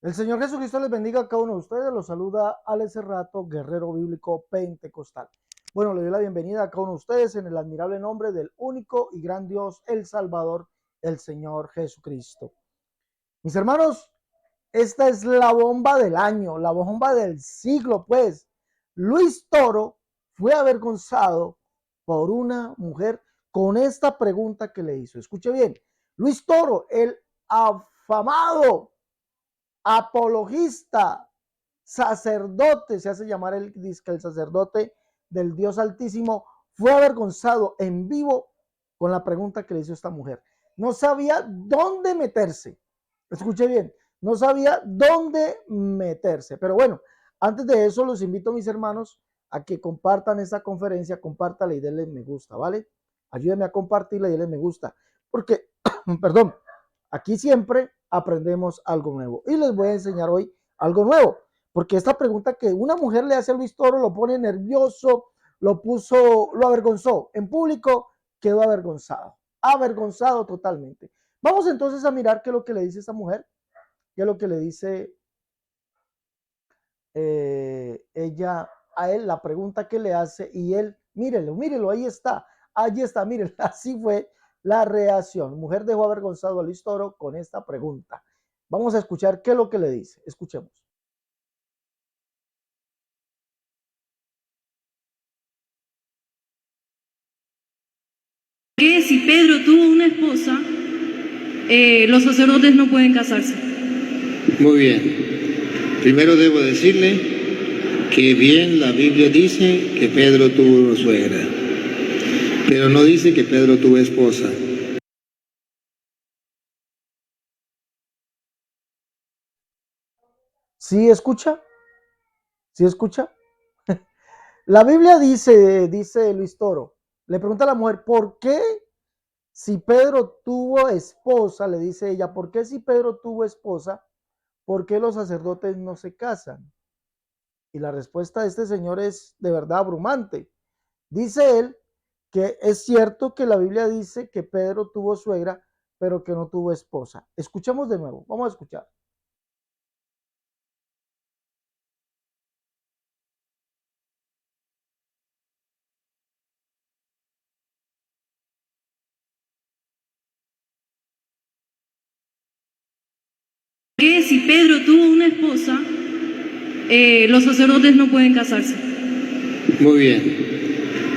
El Señor Jesucristo les bendiga a cada uno de ustedes. Los saluda Alex Cerrato, guerrero bíblico pentecostal. Bueno, le doy la bienvenida a cada uno de ustedes en el admirable nombre del único y gran Dios, el Salvador, el Señor Jesucristo. Mis hermanos, esta es la bomba del año, la bomba del siglo, pues. Luis Toro fue avergonzado por una mujer con esta pregunta que le hizo. Escuche bien, Luis Toro, el afamado apologista, sacerdote, se hace llamar el sacerdote del Dios Altísimo, fue avergonzado en vivo con la pregunta que le hizo esta mujer. No sabía dónde meterse. Escuche bien, no sabía dónde meterse. Pero bueno, antes de eso los invito, mis hermanos, a que compartan esta conferencia, compártala y denle me gusta, ¿vale? Ayúdenme a compartirla y denle me gusta, porque, perdón, aquí siempre aprendemos algo nuevo. Y les voy a enseñar hoy algo nuevo, porque esta pregunta que una mujer le hace a Luis Toro lo pone nervioso, lo avergonzó. En público quedó avergonzado totalmente. Vamos entonces a mirar qué es lo que le dice esta mujer, qué es lo que le dice ella a él, la pregunta que le hace, y él, mírelo, ahí está, mírelo, así fue la reacción. Mujer dejó avergonzado a Luis Toro con esta pregunta. Vamos a escuchar qué es lo que le dice. Escuchemos. Que si Pedro tuvo una esposa, los sacerdotes no pueden casarse. Muy bien. Primero debo decirle que bien la Biblia dice que Pedro tuvo suegra, pero no dice que Pedro tuvo esposa. ¿Sí escucha? ¿Sí escucha? La Biblia dice Luis Toro, le pregunta a la mujer, ¿por qué si Pedro tuvo esposa? Le dice ella, ¿por qué si Pedro tuvo esposa, por qué los sacerdotes no se casan? Y la respuesta de este señor es de verdad abrumante. Dice él que es cierto que la Biblia dice que Pedro tuvo suegra, pero que no tuvo esposa. Escuchemos de nuevo, vamos a escuchar. Que si Pedro tuvo una esposa, los sacerdotes no pueden casarse. Muy bien.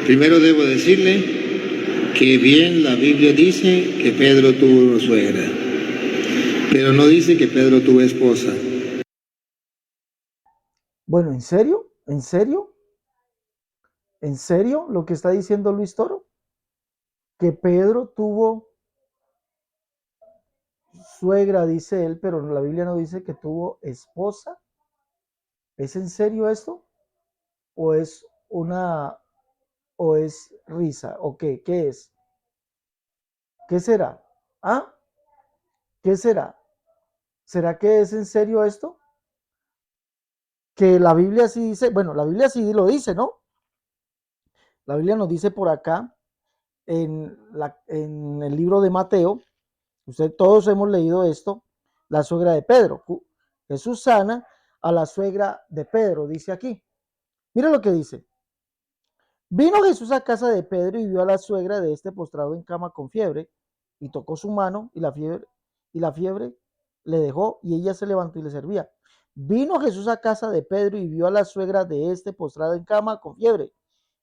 Primero debo decirle que bien la Biblia dice que Pedro tuvo suegra, pero no dice que Pedro tuvo esposa. Bueno, ¿en serio? ¿En serio? ¿En serio lo que está diciendo Luis Toro? Que Pedro tuvo suegra, dice él, pero la Biblia no dice que tuvo esposa. ¿Es en serio esto? ¿O es una, o es risa? ¿O qué? ¿Qué es? ¿Qué será? ¿Ah? ¿Qué será? ¿Será que es en serio esto? Que la Biblia sí dice, bueno, la Biblia sí lo dice, ¿no? La Biblia nos dice por acá, en el libro de Mateo, todos hemos leído esto, la suegra de Pedro. Jesús sana a la suegra de Pedro, dice aquí. Mira lo que dice. Vino Jesús a casa de Pedro y vio a la suegra de este postrado en cama con fiebre, y tocó su mano, y la fiebre le dejó, y ella se levantó y le servía. Vino Jesús a casa de Pedro y vio a la suegra de este postrado en cama con fiebre,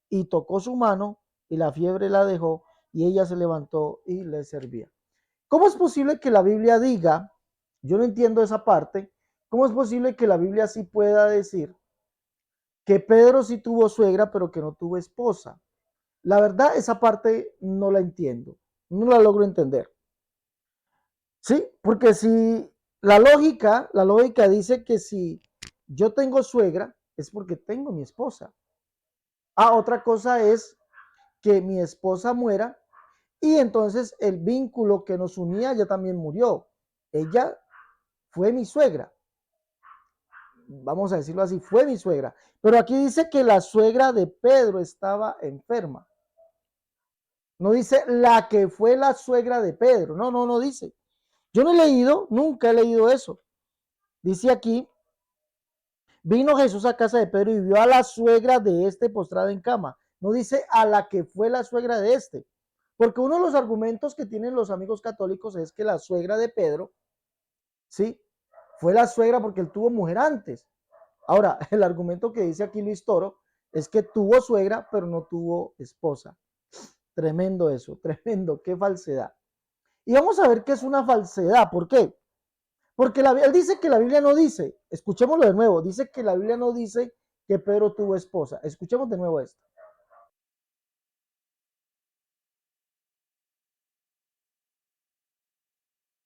y tocó su mano, y la fiebre la dejó, y ella se levantó y le servía. ¿Cómo es posible que la Biblia diga, yo no entiendo esa parte, cómo es posible que la Biblia sí pueda decir que Pedro sí tuvo suegra, pero que no tuvo esposa? La verdad, esa parte no la entiendo, no la logro entender. Sí, porque si la lógica dice que si yo tengo suegra es porque tengo mi esposa. Ah, otra cosa es que mi esposa muera y entonces el vínculo que nos unía ya también murió. Ella fue mi suegra. Vamos a decirlo así, fue mi suegra. Pero aquí dice que la suegra de Pedro estaba enferma. No dice la que fue la suegra de Pedro. No dice. Yo no he leído, nunca he leído eso. Dice aquí, vino Jesús a casa de Pedro y vio a la suegra de este postrada en cama. No dice a la que fue la suegra de este. Porque uno de los argumentos que tienen los amigos católicos es que la suegra de Pedro, ¿sí? Fue la suegra porque él tuvo mujer antes. Ahora, el argumento que dice aquí Luis Toro es que tuvo suegra, pero no tuvo esposa. Tremendo eso, tremendo, qué falsedad. Y vamos a ver qué es una falsedad. ¿Por qué? Porque él dice que la Biblia no dice, escuchémoslo de nuevo, dice que la Biblia no dice que Pedro tuvo esposa. Escuchemos de nuevo esto.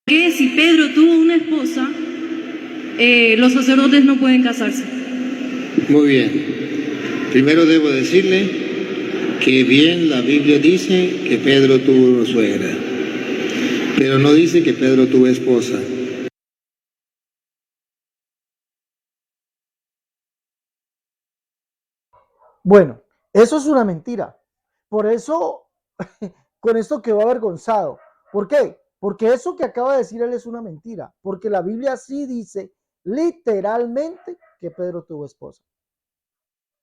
Que si Pedro tuvo una esposa, los sacerdotes no pueden casarse. Muy bien. Primero debo decirle que bien la Biblia dice que Pedro tuvo suegra, pero no dice que Pedro tuvo esposa. Bueno, eso es una mentira. Por eso, con esto quedó avergonzado. ¿Por qué? Porque eso que acaba de decir él es una mentira. Porque la Biblia sí dice literalmente que Pedro tuvo esposa.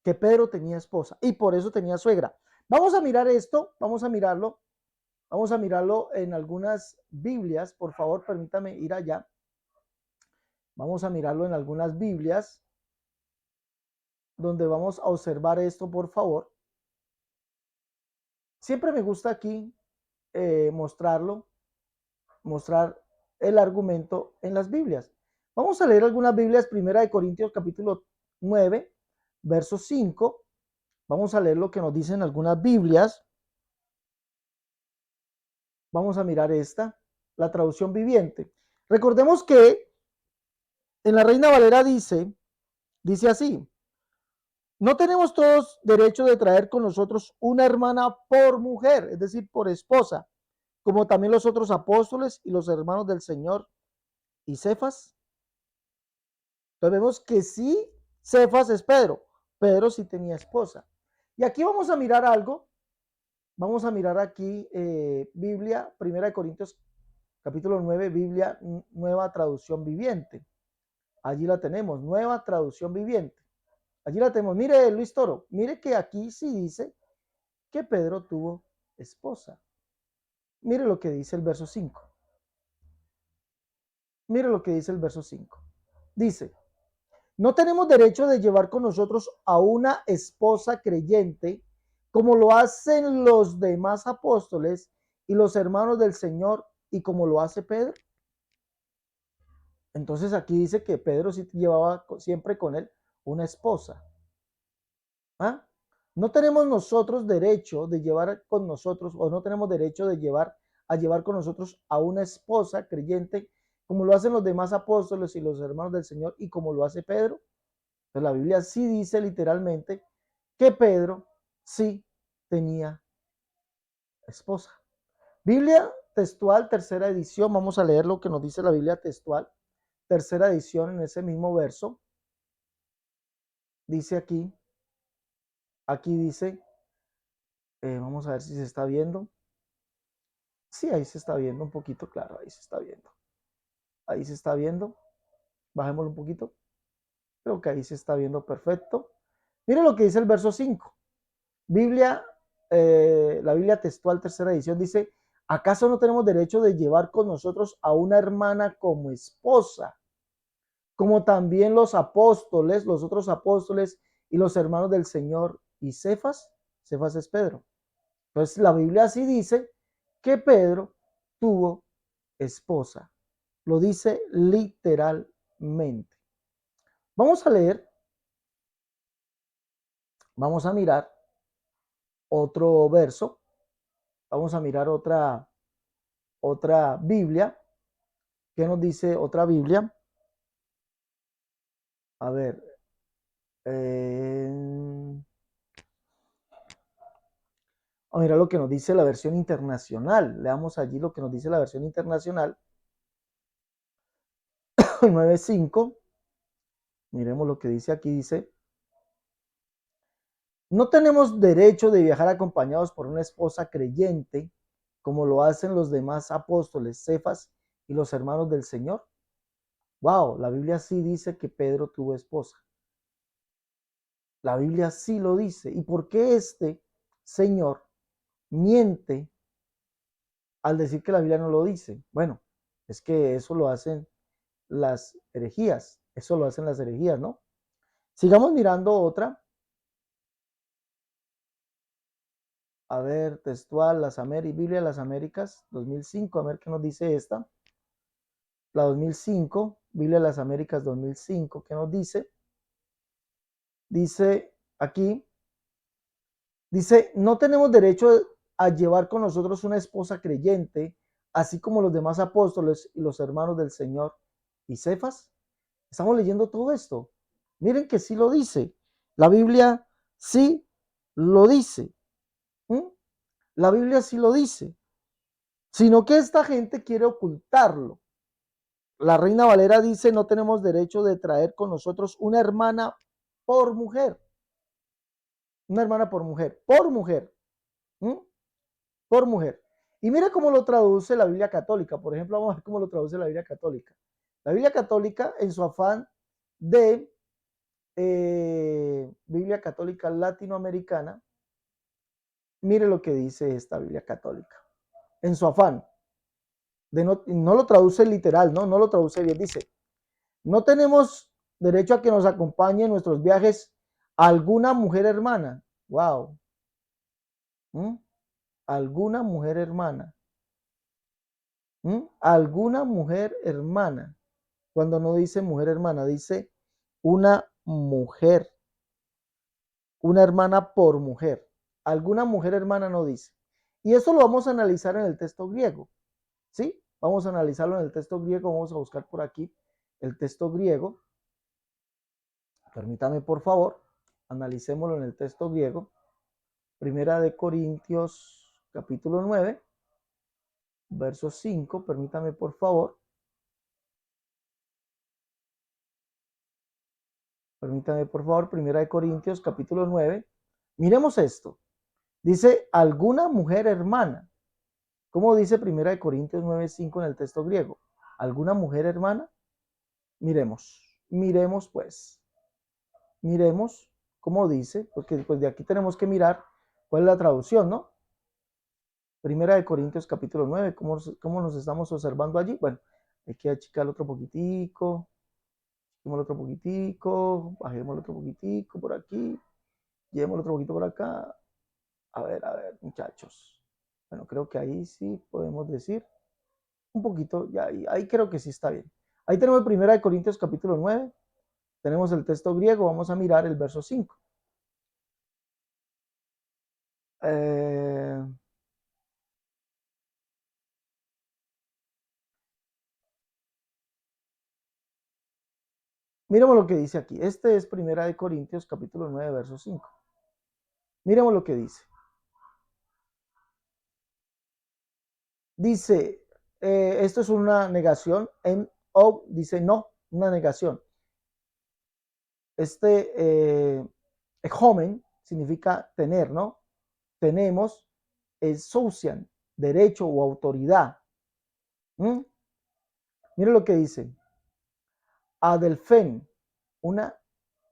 Que Pedro tenía esposa y por eso tenía suegra. Vamos a mirar esto, vamos a mirarlo en algunas Biblias. Por favor, permítame ir allá. Vamos a mirarlo en algunas Biblias donde vamos a observar esto, por favor. Siempre me gusta aquí mostrar el argumento en las Biblias. Vamos a leer algunas Biblias, Primera de Corintios capítulo 9, verso 5. Vamos a leer lo que nos dicen algunas Biblias. Vamos a mirar esta, la traducción viviente. Recordemos que en la Reina Valera dice así: no tenemos todos derecho de traer con nosotros una hermana por mujer, es decir, por esposa, como también los otros apóstoles y los hermanos del Señor y Cefas. Entonces vemos que sí, Cefas es Pedro. Pedro sí tenía esposa. Y aquí vamos a mirar algo. Vamos a mirar aquí Biblia, Primera de Corintios capítulo 9, Biblia, nueva traducción viviente. Allí la tenemos, nueva traducción viviente. Allí la tenemos. Mire, Luis Toro, mire que aquí sí dice que Pedro tuvo esposa. Mire lo que dice el verso 5. Mire lo que dice el verso 5. Dice: no tenemos derecho de llevar con nosotros a una esposa creyente como lo hacen los demás apóstoles y los hermanos del Señor y como lo hace Pedro. Entonces aquí dice que Pedro sí llevaba siempre con él una esposa. ¿Ah? No tenemos nosotros derecho de llevar con nosotros, o no tenemos derecho de llevar con nosotros a una esposa creyente como lo hacen los demás apóstoles y los hermanos del Señor y como lo hace Pedro. Pues la Biblia sí dice literalmente que Pedro sí tenía esposa. Biblia textual, tercera edición. Vamos a leer lo que nos dice la Biblia textual, tercera edición, en ese mismo verso. Dice aquí dice, vamos a ver si se está viendo. Sí, ahí se está viendo un poquito, claro, ahí se está viendo. Ahí se está viendo. Bajémoslo un poquito. Creo que ahí se está viendo perfecto. Mire lo que dice el verso 5. Biblia, la Biblia textual, tercera edición, dice: ¿acaso no tenemos derecho de llevar con nosotros a una hermana como esposa? Como también los apóstoles, los otros apóstoles y los hermanos del Señor y Cefas. Cefas es Pedro. Entonces la Biblia sí dice que Pedro tuvo esposa. Lo dice literalmente. Vamos a leer, vamos a mirar otro verso, vamos a mirar otra Biblia. ¿Qué nos dice otra Biblia? A ver. A mirar lo que nos dice la versión internacional. Leamos allí lo que nos dice la versión internacional. 9.5. Miremos lo que dice aquí. Dice: no tenemos derecho de viajar acompañados por una esposa creyente, como lo hacen los demás apóstoles, Cefas y los hermanos del Señor. Wow, la Biblia sí dice que Pedro tuvo esposa. La Biblia sí lo dice. ¿Y por qué este señor miente al decir que la Biblia no lo dice? Bueno, es que eso lo hacen las herejías. Eso lo hacen las herejías, ¿no? Sigamos mirando otra. A ver, textual, Biblia de las Américas, 2005. A ver qué nos dice esta. La 2005, Biblia de las Américas 2005. ¿Qué nos dice? Dice aquí, dice, no tenemos derecho a llevar con nosotros una esposa creyente, así como los demás apóstoles y los hermanos del Señor y Cefas. Estamos leyendo todo esto. Miren que sí lo dice. La Biblia sí lo dice. ¿Mm? La Biblia sí lo dice. Sino que esta gente quiere ocultarlo. La Reina Valera dice, no tenemos derecho de traer con nosotros una hermana por mujer. Una hermana por mujer. ¿Mm? Por mujer. Y mira cómo lo traduce la Biblia Católica. Por ejemplo, vamos a ver cómo lo traduce la Biblia Católica. La Biblia Católica, en su afán de Biblia Católica Latinoamericana, mire lo que dice esta Biblia Católica. En su afán de no lo traduce literal, no lo traduce bien. Dice, no tenemos derecho a que nos acompañe en nuestros viajes alguna mujer hermana. Wow. ¿Mm? Alguna mujer hermana. Alguna mujer hermana. Cuando no dice mujer hermana, dice una mujer. Una hermana por mujer. Alguna mujer hermana no dice. Y eso lo vamos a analizar en el texto griego. ¿Sí? Vamos a analizarlo en el texto griego. Vamos a buscar por aquí el texto griego. Permítame, por favor. Analicémoslo en el texto griego. Primera de Corintios, capítulo 9, verso 5. Permítame, por favor. Permítame, por favor. Primera de Corintios, capítulo 9. Miremos esto. Dice, alguna mujer hermana. ¿Cómo dice Primera de Corintios 9:5 en el texto griego? ¿Alguna mujer hermana? Miremos pues. Miremos cómo dice, porque pues de aquí tenemos que mirar cuál es la traducción, ¿no? Primera de Corintios capítulo 9, ¿cómo nos estamos observando allí? Bueno, hay que achicarlo otro poquitico, bajémoslo otro poquitico por aquí, llevémoslo otro poquito por acá. A ver, muchachos. Bueno, creo que ahí sí podemos decir un poquito, ya ahí creo que sí está bien. Ahí tenemos Primera de Corintios capítulo 9, tenemos el texto griego, vamos a mirar el verso 5. Miremos lo que dice aquí. Este es Primera de Corintios capítulo 9, verso 5. Miremos lo que dice. Dice, esto es una negación, dice no, una negación. Joven significa tener, ¿no? Tenemos sousian, derecho o autoridad. Mire lo que dice. Adelfen,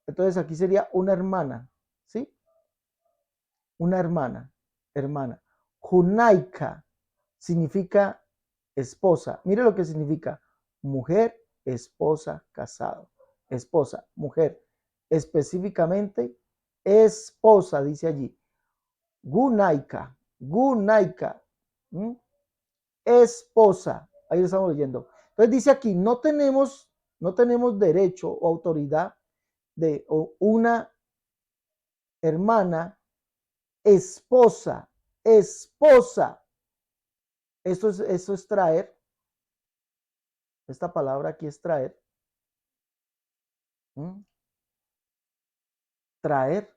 entonces aquí sería una hermana, ¿sí? Una hermana. Junaika significa esposa. Mire lo que significa mujer, esposa, casado. Esposa, mujer. Específicamente, esposa, dice allí. Gunaika. Esposa. Ahí lo estamos leyendo. Entonces dice aquí, no tenemos derecho o autoridad de una hermana, esposa. Eso es traer. Esta palabra aquí es traer. Traer.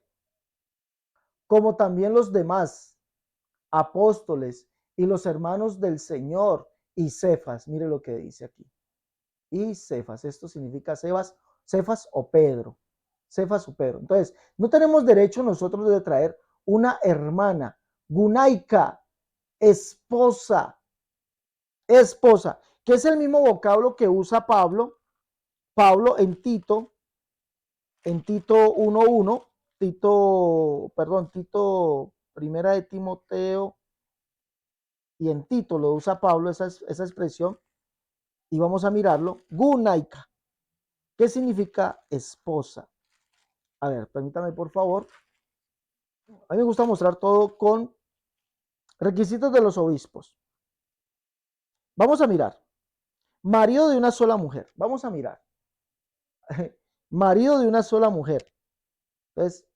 Como también los demás apóstoles y los hermanos del Señor y Cefas. Mire lo que dice aquí. Y Cefas. Esto significa Cefas o Pedro. Cefas o Pedro. Entonces, no tenemos derecho nosotros de traer una hermana. Gunaika. Esposa, que es el mismo vocablo que usa Pablo Pablo en Tito 1:1, Tito, primera de Timoteo, y en Tito lo usa Pablo esa expresión, y vamos a mirarlo, gunaika. ¿Qué significa esposa? A ver, permítame por favor. A mí me gusta mostrar todo con requisitos de los obispos. Vamos a mirar. Marido de una sola mujer. Vamos a mirar. Marido de una sola mujer. Entonces,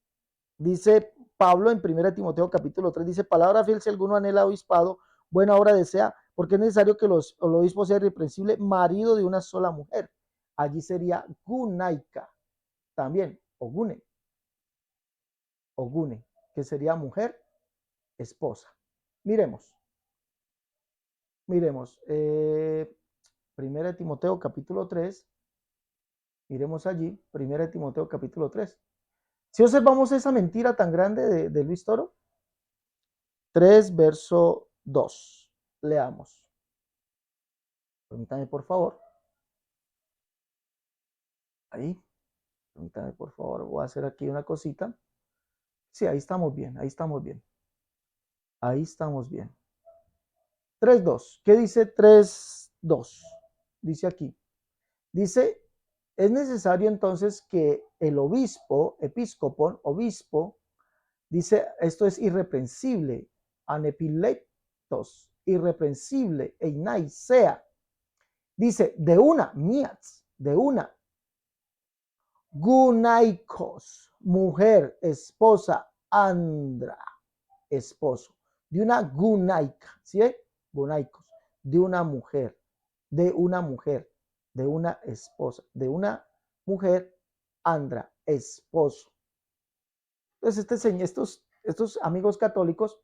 dice Pablo en 1 Timoteo capítulo 3, dice, palabra fiel si alguno anhela obispado, buena obra desea, porque es necesario que el obispo sea irreprensible, marido de una sola mujer. Allí sería gunaika también, o gune, que sería mujer, esposa. Miremos. 1 Timoteo capítulo 3, miremos allí, 1 Timoteo capítulo 3. Si observamos esa mentira tan grande de Luis Toro, 3, verso 2. Leamos. Permítame, por favor. Ahí. Permítame, por favor. Voy a hacer aquí una cosita. Sí, ahí estamos bien. Ahí estamos bien. Ahí estamos bien. 3:2. ¿Qué dice 3:2? Dice aquí. Dice, es necesario entonces que el obispo, episcopon, obispo, dice, esto es irreprensible, anepilectos, irreprensible, einai, sea. Dice, de una, miats, de una, gunaikos, mujer, esposa, andra, esposo, de una gunaika, ¿sí? Gunaikos, de una mujer, de una esposa, de una mujer, andra, esposo. Entonces, estos amigos católicos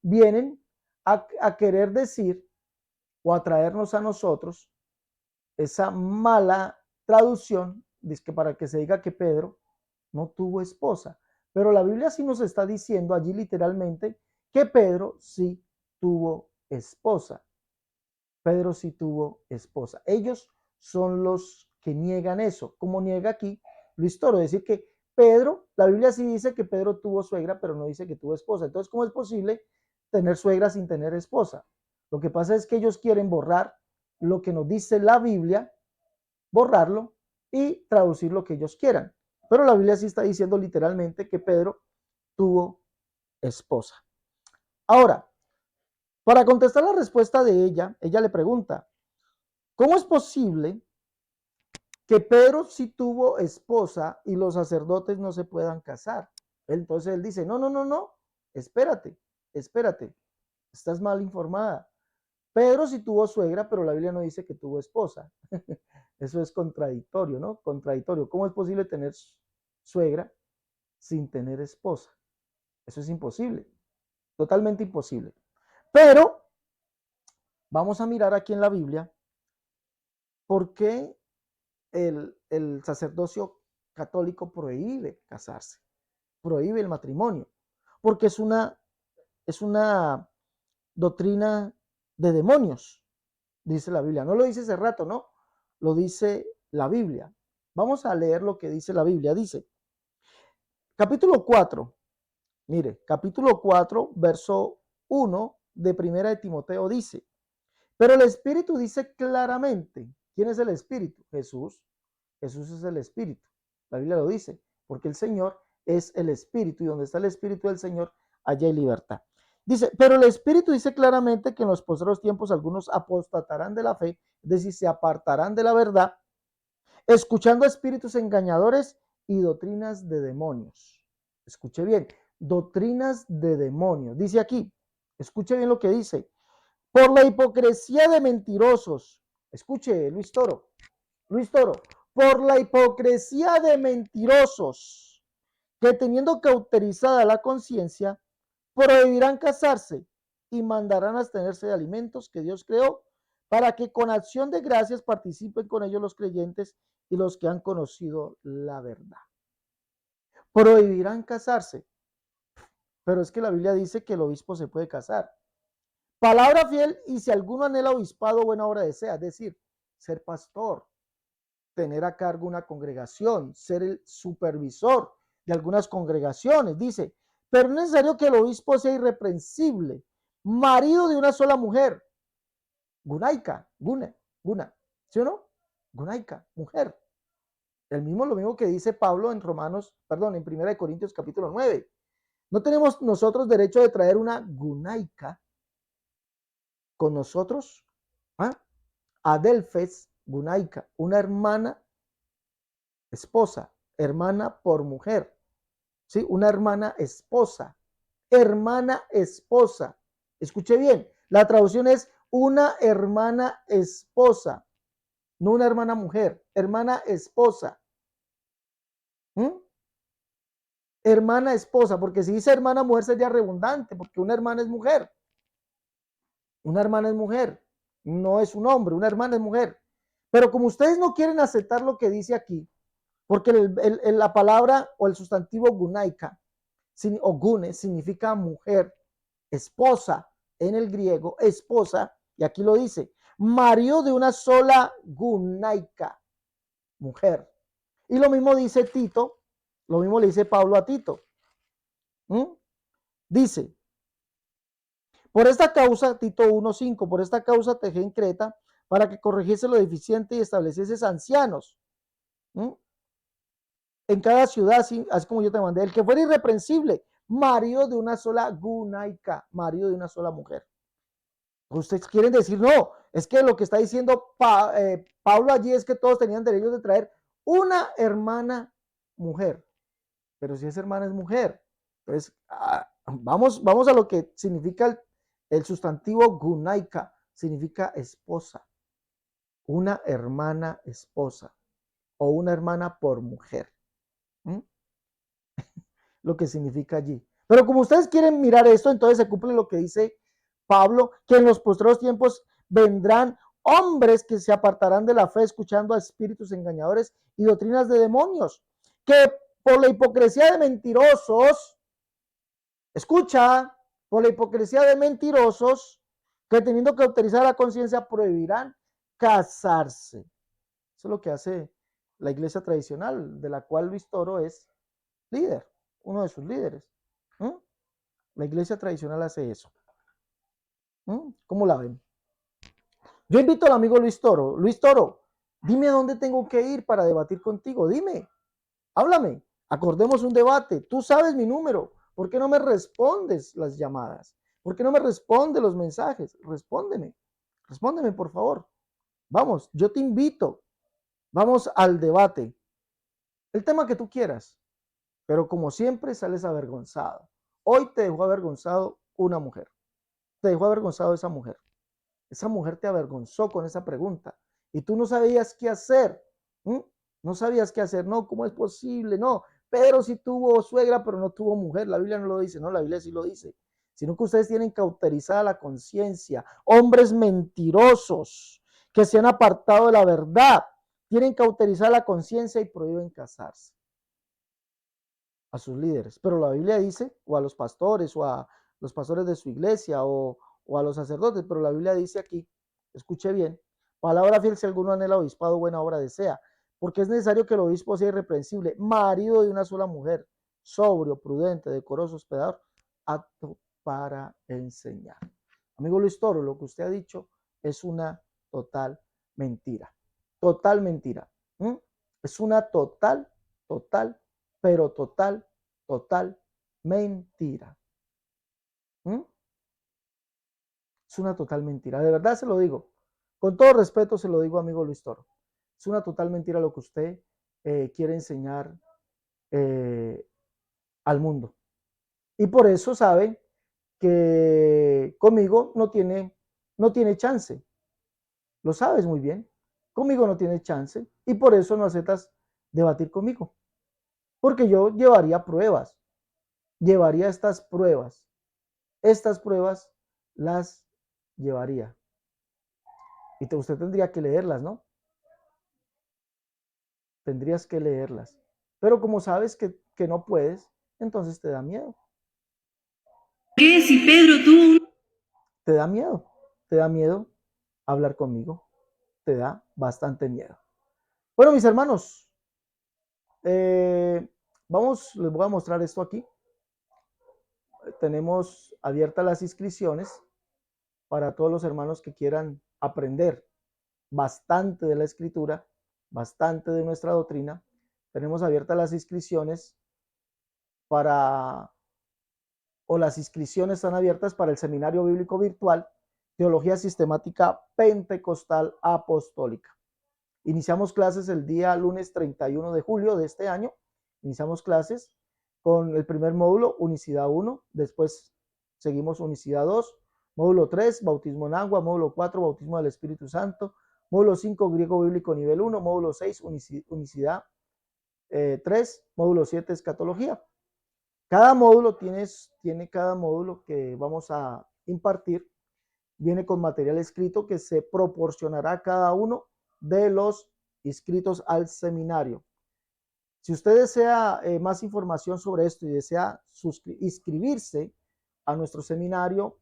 vienen a querer decir o a traernos a nosotros esa mala traducción, dice que para que se diga que Pedro no tuvo esposa. Pero la Biblia sí nos está diciendo allí literalmente que Pedro sí tuvo esposa. Pedro sí tuvo esposa. Ellos son los que niegan eso, como niega aquí Luis Toro, decir que Pedro, la Biblia sí dice que Pedro tuvo suegra, pero no dice que tuvo esposa. Entonces, ¿cómo es posible tener suegra sin tener esposa? Lo que pasa es que ellos quieren borrar lo que nos dice la Biblia, borrarlo y traducir lo que ellos quieran. Pero la Biblia sí está diciendo literalmente que Pedro tuvo esposa. Ahora, para contestar la respuesta de ella le pregunta, ¿cómo es posible que Pedro sí tuvo esposa y los sacerdotes no se puedan casar? Entonces él dice, no, espérate, estás mal informada. Pedro sí tuvo suegra, pero la Biblia no dice que tuvo esposa. Eso es contradictorio, ¿no? Contradictorio. ¿Cómo es posible tener suegra sin tener esposa? Eso es imposible, totalmente imposible. Pero vamos a mirar aquí en la Biblia por qué el sacerdocio católico prohíbe casarse, prohíbe el matrimonio, porque es una doctrina de demonios, dice la Biblia. No lo dice hace rato, ¿no? Lo dice la Biblia. Vamos a leer lo que dice la Biblia. Dice, capítulo 4, mire, capítulo 4, verso 1 de Primera de Timoteo dice, pero el Espíritu dice claramente, ¿quién es el Espíritu? Jesús. Jesús es el Espíritu. La Biblia lo dice, porque el Señor es el Espíritu y donde está el Espíritu del Señor, allá hay libertad. Dice, pero el Espíritu dice claramente que en los postreros tiempos algunos apostatarán de la fe, es decir, se apartarán de la verdad, escuchando espíritus engañadores y doctrinas de demonios. Escuche bien, doctrinas de demonios. Dice aquí, escuche bien lo que dice, por la hipocresía de mentirosos. Escuche, Luis Toro, por la hipocresía de mentirosos, que teniendo cauterizada la conciencia, prohibirán casarse y mandarán abstenerse de alimentos que Dios creó, para que con acción de gracias participen con ellos los creyentes y los que han conocido la verdad. Prohibirán casarse, pero es que la Biblia dice que el obispo se puede casar. Palabra fiel, y si alguno anhela obispado, buena obra desea, es decir, ser pastor. tener a cargo una congregación, ser el supervisor de algunas congregaciones. Dice, pero es necesario que el obispo sea irreprensible, marido de una sola mujer, Gunaika, Guna, ¿sí o no? Gunaika, mujer. Lo mismo que dice Pablo en en 1 Corintios capítulo 9. No tenemos nosotros derecho de traer una Gunaika con nosotros, ¿ah? Adelfes Gunaika, una hermana esposa, hermana por mujer, ¿sí? Una hermana esposa, Escuche bien, la traducción es una hermana esposa, no una hermana mujer, hermana esposa. ¿Mm? Hermana esposa, porque si dice hermana mujer sería redundante, porque una hermana es mujer. Una hermana es mujer, no es un hombre, una hermana es mujer. Pero como ustedes no quieren aceptar lo que dice aquí, porque la palabra o el sustantivo gunaika o gune significa mujer, esposa en el griego, esposa, y aquí lo dice, marido de una sola gunaika, mujer. Y lo mismo dice Tito, lo mismo le dice Pablo a Tito. Dice, por esta causa, Tito 1:5, por esta causa te dejé en Creta para que corrigiese lo deficiente y establecieses ancianos en cada ciudad, así como yo te mandé, el que fuera irreprensible, marido de una sola gunaika, marido de una sola mujer. Ustedes quieren decir, no, es que lo que está diciendo Pablo allí es que todos tenían derecho de traer una hermana mujer, pero si esa hermana es mujer, pues vamos a lo que significa el sustantivo gunaika, significa esposa, una hermana esposa o una hermana por mujer. Lo que significa allí. Pero como ustedes quieren mirar esto, entonces se cumple lo que dice Pablo, que en los postreros tiempos vendrán hombres que se apartarán de la fe escuchando a espíritus engañadores y doctrinas de demonios, que por la hipocresía de mentirosos, escucha, por la hipocresía de mentirosos, que teniendo que autorizar la conciencia prohibirán casarse. Eso es lo que hace la iglesia tradicional, de la cual Luis Toro es líder, uno de sus líderes. La iglesia tradicional hace eso. ¿Cómo la ven? Yo invito al amigo Luis Toro. Luis Toro, dime a dónde tengo que ir para debatir contigo. Dime, háblame, acordemos un debate. Tú sabes mi número. ¿Por qué no me respondes las llamadas? ¿Por qué no me respondes los mensajes? Respóndeme por favor. Vamos, yo te invito. Vamos al debate. El tema que tú quieras. Pero como siempre sales avergonzado. Hoy te dejó avergonzado una mujer. Te dejó avergonzado esa mujer. Esa mujer te avergonzó con esa pregunta. Y tú no sabías qué hacer. No sabías qué hacer. No, ¿cómo es posible? No, Pedro sí tuvo suegra, pero no tuvo mujer. La Biblia no lo dice. No, la Biblia sí lo dice. Sino que ustedes tienen cauterizada la conciencia. Hombres mentirosos que se han apartado de la verdad. Tienen cauterizada la conciencia y prohíben casarse a sus líderes. Pero la Biblia dice, o a los pastores, o a los pastores de su iglesia, o a los sacerdotes, pero la Biblia dice aquí, escuche bien, palabra fiel si alguno anhela obispado, buena obra desea, porque es necesario que el obispo sea irreprensible, marido de una sola mujer, sobrio, prudente, decoroso, hospedador, apto para enseñar. Amigo Luis Toro, lo que usted ha dicho es una total mentira. Total mentira. Es una total, pero total mentira. Es una total mentira. De verdad se lo digo. Con todo respeto se lo digo, amigo Luis Toro. Es una total mentira lo que usted quiere enseñar al mundo. Y por eso sabe que conmigo no tiene chance. Lo sabes muy bien. Conmigo no tiene chance y por eso no aceptas debatir conmigo. Porque yo llevaría pruebas. Llevaría estas pruebas. Estas pruebas las llevaría. Y usted tendría que leerlas, ¿no? Tendrías que leerlas. Pero como sabes que no puedes, entonces te da miedo. ¿Qué si Pedro tuvo? Te da miedo. Te da miedo hablar conmigo. Te da bastante miedo. Bueno, mis hermanos, les voy a mostrar esto aquí. Tenemos abiertas las inscripciones para todos los hermanos que quieran aprender bastante de la escritura, bastante de nuestra doctrina. Tenemos abiertas las inscripciones las inscripciones están abiertas para el Seminario Bíblico Virtual, Teología Sistemática Pentecostal Apostólica. Iniciamos clases el día lunes 31 de julio de este año. Iniciamos clases con el primer módulo, Unicidad 1. Después seguimos Unicidad 2. Módulo 3, Bautismo en Agua. Módulo 4, Bautismo del Espíritu Santo. Módulo 5, Griego Bíblico Nivel 1. Módulo 6, Unicidad 3. Módulo 7, Escatología. Cada módulo tiene cada módulo que vamos a impartir. Viene con material escrito que se proporcionará a cada uno de los inscritos al seminario. Si usted desea más información sobre esto y desea inscribirse a nuestro seminario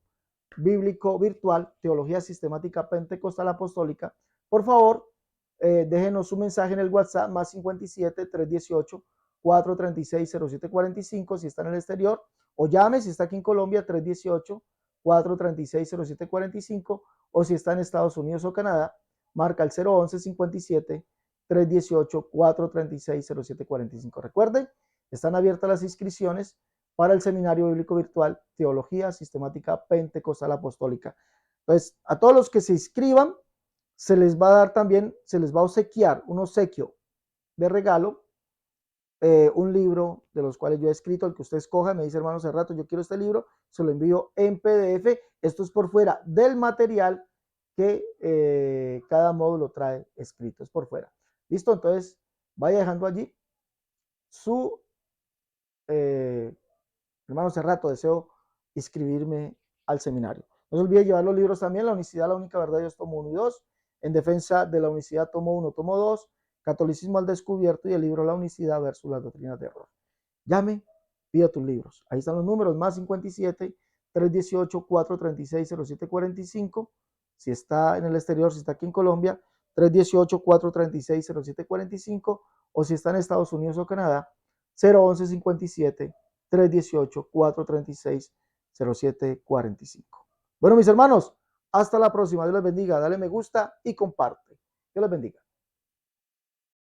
bíblico virtual, Teología Sistemática Pentecostal Apostólica, por favor, déjenos un mensaje en el WhatsApp más 57 318 436 0745 si está en el exterior, o llame si está aquí en Colombia 318 436 0745, o si está en Estados Unidos o Canadá, marca el 011 57 318 436 0745. Recuerden, están abiertas las inscripciones para el Seminario Bíblico Virtual Teología Sistemática Pentecostal Apostólica. Entonces, a todos los que se inscriban, se les va a dar también, se les va a obsequiar un obsequio de regalo, un libro de los cuales yo he escrito, el que usted escoja. Me dice, hermano Cerrato, yo quiero este libro, se lo envío en PDF. Esto es por fuera del material que cada módulo trae escrito, es por fuera. ¿Listo? Entonces, vaya dejando allí su hermano Cerrato, deseo inscribirme al seminario. No se olvide llevar los libros también, La Unicidad, la única verdad de Dios, tomo 1 y 2, En defensa de la unicidad, tomo 1, tomo 2, Catolicismo al descubierto y el libro La Unicidad versus las doctrinas de error. Llame, pida tus libros. Ahí están los números, más 57 318 436 0745. Si está en el exterior, si está aquí en Colombia, 318 436 0745, o si está en Estados Unidos o Canadá, 011 57 318 436 0745. Bueno, mis hermanos, hasta la próxima. Dios les bendiga. Dale me gusta y comparte. Dios les bendiga.